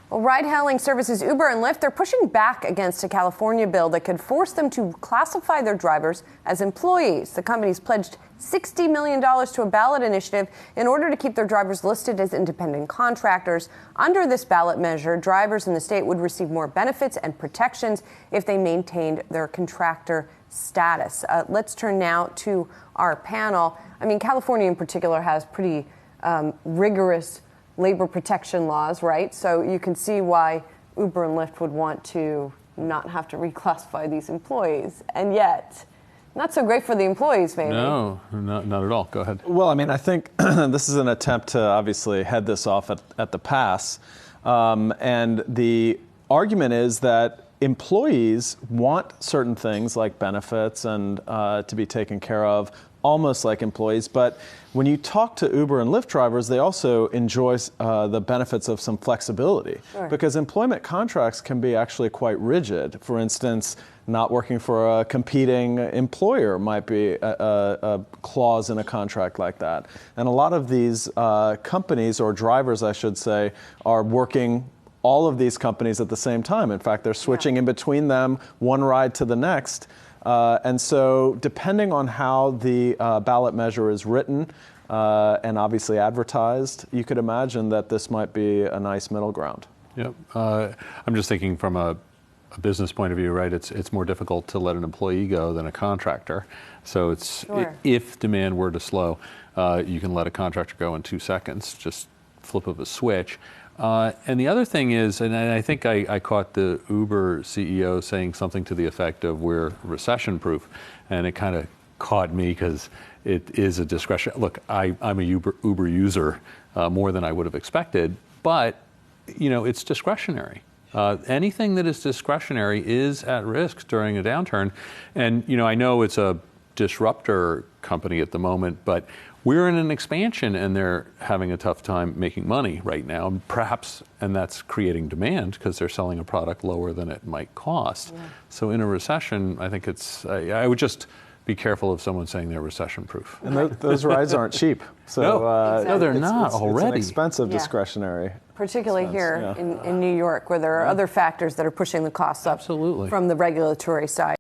Well, ride-hailing services Uber and Lyft, they're pushing back against a California bill that could force them to classify their drivers as employees. The companies pledged $60 million to a ballot initiative in order to keep their drivers listed as independent contractors. Under this ballot measure, drivers in the state would receive more benefits and protections if they maintained their contractor status. Let's turn now to our panel. I mean, California in particular has pretty rigorous labor protection laws, right? So you can see why Uber and Lyft would want to not have to reclassify these employees. And yet, not so great for the employees, maybe. No, not at all. Go ahead. Well, I mean, I think this is an attempt to obviously head this off at the pass. And the argument is that employees want certain things like benefits and to be taken care of, almost like employees. But when you talk to Uber and Lyft drivers, they also enjoy the benefits of some flexibility. Sure. Because employment contracts can be actually quite rigid. For instance, not working for a competing employer might be a clause in a contract like that. And a lot of these companies, or drivers, I should say, are working all of these companies at the same time. In fact, they're switching in between them, one ride to the next. And so depending on how the ballot measure is written and obviously advertised, you could imagine that this might be a nice middle ground. Yep. I'm just thinking from a business point of view, right? It's more difficult to let an employee go than a contractor. So it's Sure. If demand were to slow, you can let a contractor go in 2 seconds, just flip of a switch. And the other thing is, and I think I caught the Uber CEO saying something to the effect of we're recession-proof, and it kind of caught me because it is a discretion. Look, I'm a Uber user more than I would have expected, but it's discretionary. Anything that is discretionary is at risk during a downturn. And I know it's a disruptor company at the moment, but we're in an expansion and they're having a tough time making money right now, perhaps, and that's creating demand because they're selling a product lower than it might cost. Yeah. So in a recession, I think I would just be careful of someone saying they're recession-proof. And those rides aren't cheap. So no, they're not already. It's an expensive discretionary. Particularly here in New York, where there are other factors that are pushing the costs up. Absolutely. From the regulatory side.